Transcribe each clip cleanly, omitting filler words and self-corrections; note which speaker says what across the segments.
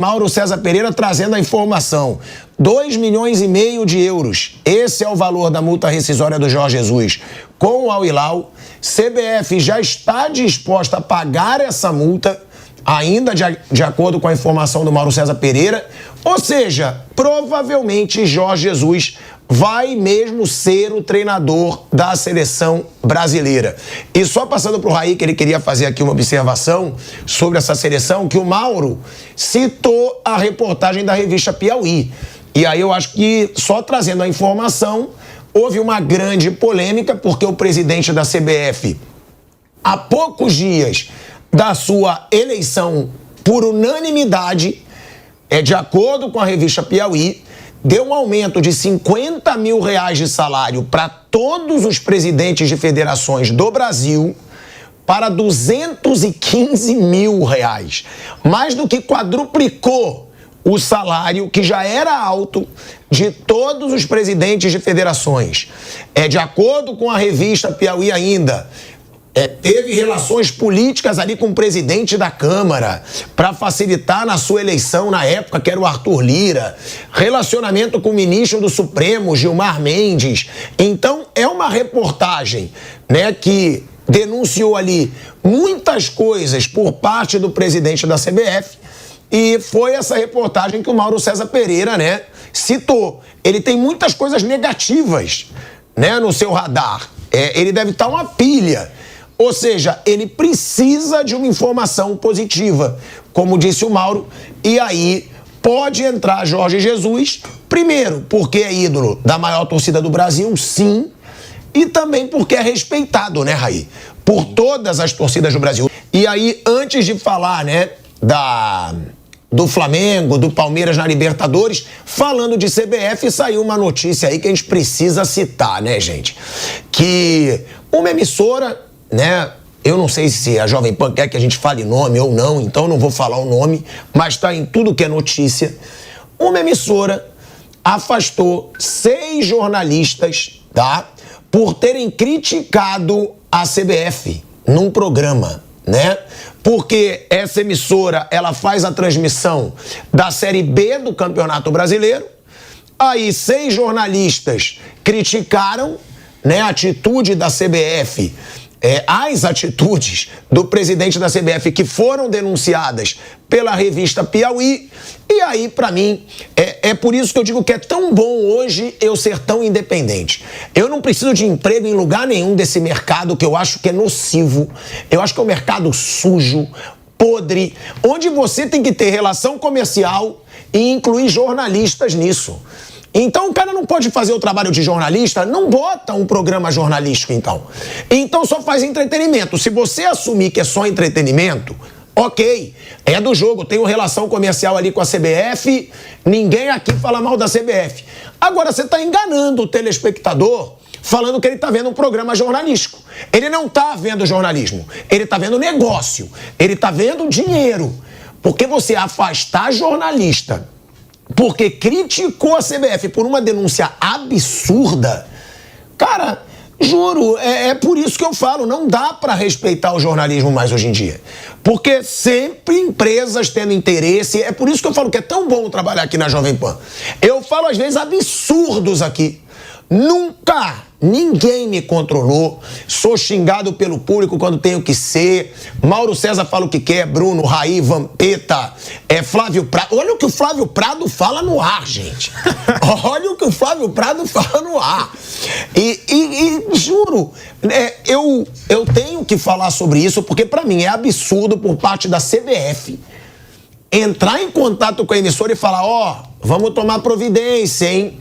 Speaker 1: Mauro César Pereira trazendo a informação. 2,5 milhões de euros. Esse é o valor da multa rescisória do Jorge Jesus com o Al Hilal. CBF já está disposta a pagar essa multa, ainda de acordo com a informação do Mauro César Pereira. Ou seja, provavelmente Jorge Jesus vai mesmo ser o treinador da seleção brasileira. E só passando para o Raí, que ele queria fazer aqui uma observação sobre essa seleção, que o Mauro citou a reportagem da revista Piauí. E aí eu acho que, só trazendo a informação, houve uma grande polêmica, porque o presidente da CBF, há poucos dias da sua eleição por unanimidade, de acordo com a revista Piauí, deu um aumento de 50 mil reais de salário para todos os presidentes de federações do Brasil para 215 mil reais. Mais do que quadruplicou o salário, que já era alto, de todos os presidentes de federações. De acordo com a revista Piauí ainda, teve relações políticas ali com o presidente da Câmara para facilitar na sua eleição na época, que era o Arthur Lira. Relacionamento com o ministro do Supremo, Gilmar Mendes. Então, é uma reportagem, que denunciou ali muitas coisas por parte do presidente da CBF, e foi essa reportagem que o Mauro César Pereira, citou. Ele tem muitas coisas negativas, no seu radar. Ele deve estar uma pilha. Ou seja, ele precisa de uma informação positiva, como disse o Mauro, e aí pode entrar Jorge Jesus, primeiro, porque é ídolo da maior torcida do Brasil, sim, e também porque é respeitado, Raí, por todas as torcidas do Brasil. E aí, antes de falar, do Flamengo, do Palmeiras na Libertadores, falando de CBF, saiu uma notícia aí que a gente precisa citar, gente? Que uma emissora, eu não sei se a Jovem Pan quer que a gente fale nome ou não, então não vou falar o nome, mas está em tudo que é notícia. Uma emissora afastou 6 jornalistas, por terem criticado a CBF num programa, Porque essa emissora, ela faz a transmissão da Série B do Campeonato Brasileiro. Aí 6 jornalistas criticaram, a atitude da CBF, as atitudes do presidente da CBF, que foram denunciadas pela revista Piauí. E aí, para mim, é por isso que eu digo que é tão bom hoje eu ser tão independente. Eu não preciso de emprego em lugar nenhum desse mercado, que eu acho que é nocivo. Eu acho que é um mercado sujo, podre, onde você tem que ter relação comercial e incluir jornalistas nisso. Então o cara não pode fazer o trabalho de jornalista, não bota um programa jornalístico, então. Então só faz entretenimento. Se você assumir que é só entretenimento, ok, é do jogo, tem uma relação comercial ali com a CBF, ninguém aqui fala mal da CBF. Agora você está enganando o telespectador falando que ele está vendo um programa jornalístico. Ele não está vendo jornalismo, ele está vendo negócio, ele está vendo dinheiro. Porque você afastar jornalista porque criticou a CBF por uma denúncia absurda, cara, juro, é por isso que eu falo, não dá para respeitar o jornalismo mais hoje em dia. Porque sempre empresas tendo interesse, é por isso que eu falo que é tão bom trabalhar aqui na Jovem Pan. Eu falo às vezes absurdos aqui. Nunca ninguém me controlou, sou xingado pelo público quando tenho que ser. Mauro César fala o que quer, Bruno, Raí, Vampeta, Flávio Prado. Olha o que o Flávio Prado fala no ar, gente. Olha o que o Flávio Prado fala no ar. E juro, eu tenho que falar sobre isso, porque pra mim é absurdo por parte da CBF entrar em contato com a emissora e falar, vamos tomar providência, hein?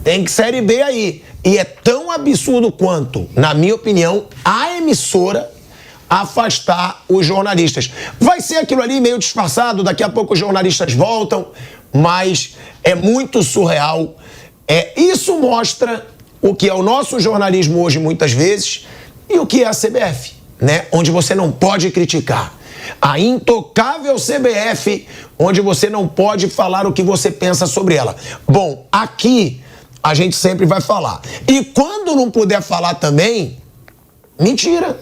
Speaker 1: Tem que Série B aí. E é tão absurdo quanto, na minha opinião, a emissora afastar os jornalistas. Vai ser aquilo ali meio disfarçado, daqui a pouco os jornalistas voltam, mas é muito surreal. Isso mostra o que é o nosso jornalismo hoje, muitas vezes, e o que é a CBF, onde você não pode criticar. A intocável CBF, onde você não pode falar o que você pensa sobre ela. Bom, aqui a gente sempre vai falar. E quando não puder falar também, mentira.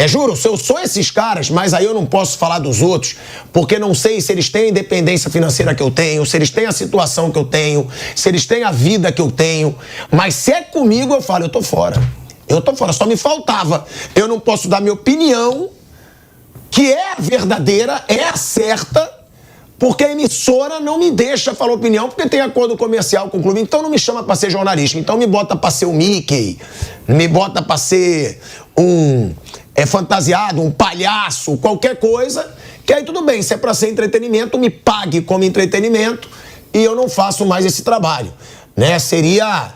Speaker 1: Juro, se eu sou esses caras, mas aí eu não posso falar dos outros, porque não sei se eles têm a independência financeira que eu tenho, se eles têm a situação que eu tenho, se eles têm a vida que eu tenho. Mas se é comigo, eu falo, eu tô fora. Eu tô fora, só me faltava. Eu não posso dar minha opinião, que é a verdadeira, é a certa, porque a emissora não me deixa falar opinião, porque tem acordo comercial com o clube, então não me chama pra ser jornalista, então me bota pra ser o Mickey, me bota pra ser um fantasiado, um palhaço, qualquer coisa, que aí tudo bem, se é pra ser entretenimento, me pague como entretenimento e eu não faço mais esse trabalho, né? Seria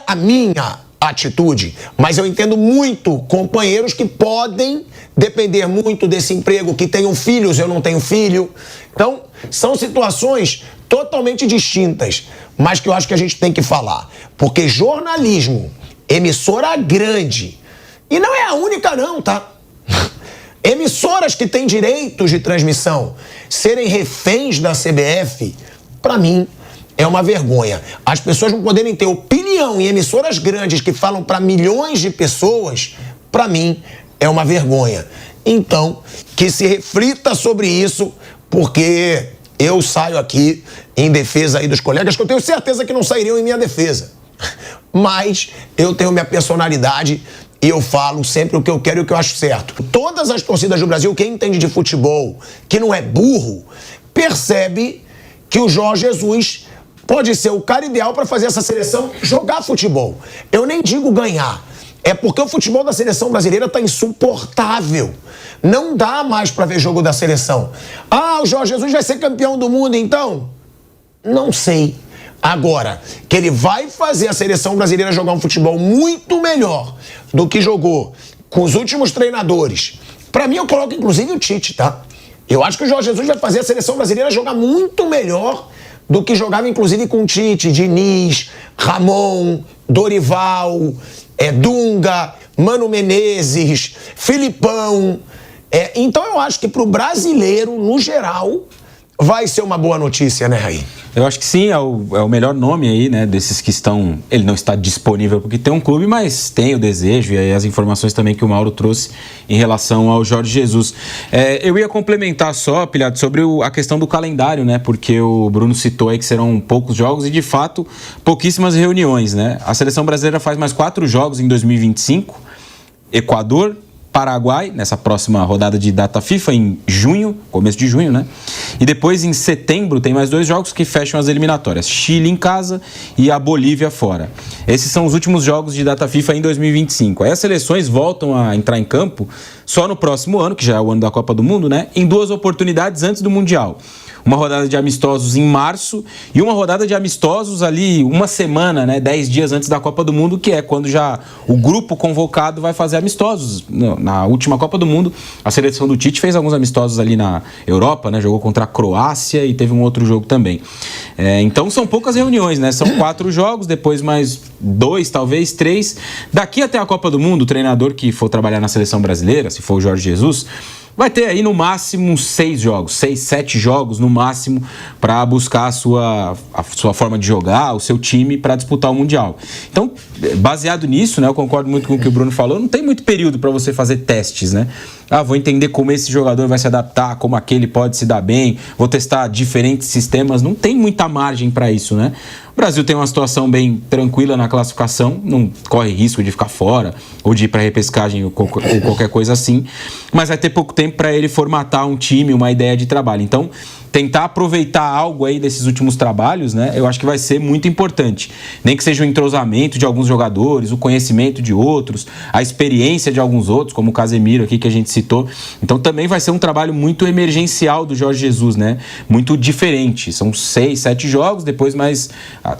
Speaker 1: a minha atitude, mas eu entendo muito companheiros que podem depender muito desse emprego, que tenham filhos, eu não tenho filho. Então, são situações totalmente distintas, mas que eu acho que a gente tem que falar. Porque jornalismo, emissora grande, e não é a única não, tá? Emissoras que têm direitos de transmissão serem reféns da CBF, pra mim, é uma vergonha. As pessoas não poderem ter opinião em emissoras grandes que falam para milhões de pessoas, para mim, é uma vergonha. Então, que se reflita sobre isso, porque eu saio aqui em defesa aí dos colegas, que eu tenho certeza que não sairiam em minha defesa. Mas eu tenho minha personalidade e eu falo sempre o que eu quero e o que eu acho certo. Todas as torcidas do Brasil, quem entende de futebol, que não é burro, percebe que o Jorge Jesus pode ser o cara ideal para fazer essa seleção jogar futebol. Eu nem digo ganhar. É porque o futebol da seleção brasileira tá insuportável. Não dá mais para ver jogo da seleção. Ah, o Jorge Jesus vai ser campeão do mundo, então? Não sei. Agora, que ele vai fazer a seleção brasileira jogar um futebol muito melhor do que jogou com os últimos treinadores. Para mim, eu coloco inclusive o Tite, tá? Eu acho que o Jorge Jesus vai fazer a seleção brasileira jogar muito melhor do que jogava, inclusive, com Tite, Diniz, Ramon, Dorival, Dunga, Mano Menezes, Filipão. Então eu acho que pro brasileiro, no geral, vai ser uma boa notícia, né, Raí?
Speaker 2: Eu acho que sim, é o melhor nome aí, né, desses que estão... Ele não está disponível porque tem um clube, mas tem o desejo e aí as informações também que o Mauro trouxe em relação ao Jorge Jesus. Eu ia complementar só, Pilhado, sobre a questão do calendário, né, porque o Bruno citou aí que serão poucos jogos e, de fato, pouquíssimas reuniões, né? A seleção brasileira faz mais 4 jogos em 2025, Equador, Paraguai, nessa próxima rodada de data FIFA, em junho, começo de junho, né? E depois, em setembro, tem mais 2 jogos que fecham as eliminatórias. Chile em casa e a Bolívia fora. Esses são os últimos jogos de data FIFA em 2025. Aí as seleções voltam a entrar em campo só no próximo ano, que já é o ano da Copa do Mundo, né? Em 2 oportunidades antes do Mundial. Uma rodada de amistosos em março e uma rodada de amistosos ali uma semana, né, 10 dias antes da Copa do Mundo, que é quando já o grupo convocado vai fazer amistosos. Na última Copa do Mundo, a seleção do Tite fez alguns amistosos ali na Europa, né, jogou contra a Croácia e teve um outro jogo também. Então são poucas reuniões, né, são 4 jogos, depois mais 2, talvez 3. Daqui até a Copa do Mundo, o treinador que for trabalhar na seleção brasileira, se for o Jorge Jesus, vai ter aí no máximo 6 jogos, 6, 7 jogos no máximo para buscar a sua forma de jogar, o seu time para disputar o Mundial. Então, baseado nisso, né, eu concordo muito com o que o Bruno falou, não tem muito período para você fazer testes, né? Vou entender como esse jogador vai se adaptar, como aquele pode se dar bem, vou testar diferentes sistemas, não tem muita margem para isso, né? O Brasil tem uma situação bem tranquila na classificação, não corre risco de ficar fora ou de ir para repescagem ou qualquer coisa assim, mas vai ter pouco tempo para ele formatar um time, uma ideia de trabalho. Então, tentar aproveitar algo aí desses últimos trabalhos, né? Eu acho que vai ser muito importante. Nem que seja o entrosamento de alguns jogadores, o conhecimento de outros, a experiência de alguns outros, como o Casemiro aqui que a gente citou. Então também vai ser um trabalho muito emergencial do Jorge Jesus, né? Muito diferente. São 6, 7 jogos, depois mais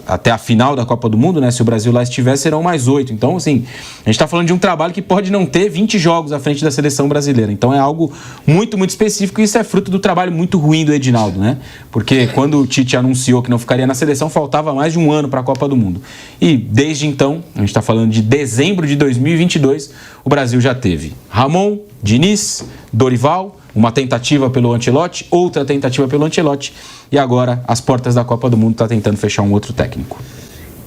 Speaker 2: até a final da Copa do Mundo, né? Se o Brasil lá estiver, serão mais 8. Então, assim, a gente está falando de um trabalho que pode não ter 20 jogos à frente da seleção brasileira. Então é algo muito, muito específico e isso é fruto do trabalho muito ruim do Edinaldo, né? Porque quando o Tite anunciou que não ficaria na seleção, faltava mais de um ano para a Copa do Mundo. E desde então, a gente está falando de dezembro de 2022, o Brasil já teve Ramon, Diniz, Dorival, uma tentativa pelo Ancelotti, outra tentativa pelo Ancelotti e agora, às portas da Copa do Mundo, está tentando fechar um outro técnico.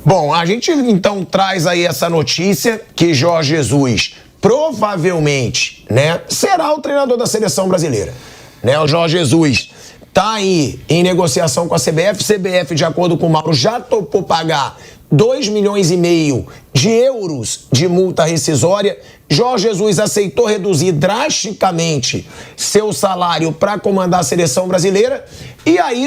Speaker 1: Bom, a gente então traz aí essa notícia que Jorge Jesus provavelmente, né, será o treinador da seleção brasileira. Né, o Jorge Jesus tá aí em negociação com a CBF. CBF, de acordo com o Mauro, já topou pagar 2,5 milhões de euros de multa rescisória. Jorge Jesus aceitou reduzir drasticamente seu salário para comandar a seleção brasileira. E aí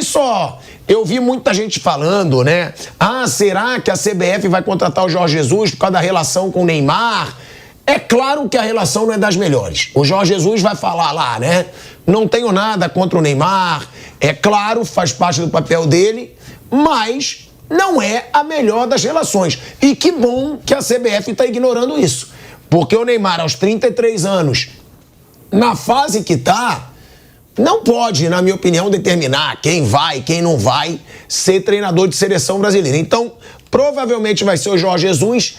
Speaker 1: eu vi muita gente falando, né? Ah, será que a CBF vai contratar o Jorge Jesus por causa da relação com o Neymar? É claro que a relação não é das melhores. O Jorge Jesus vai falar lá, né? Não tenho nada contra o Neymar. É claro, faz parte do papel dele, mas não é a melhor das relações. E que bom que a CBF está ignorando isso. Porque o Neymar, aos 33 anos, na fase que está, não pode, na minha opinião, determinar quem vai, quem não vai ser treinador de seleção brasileira. Então, provavelmente vai ser o Jorge Jesus.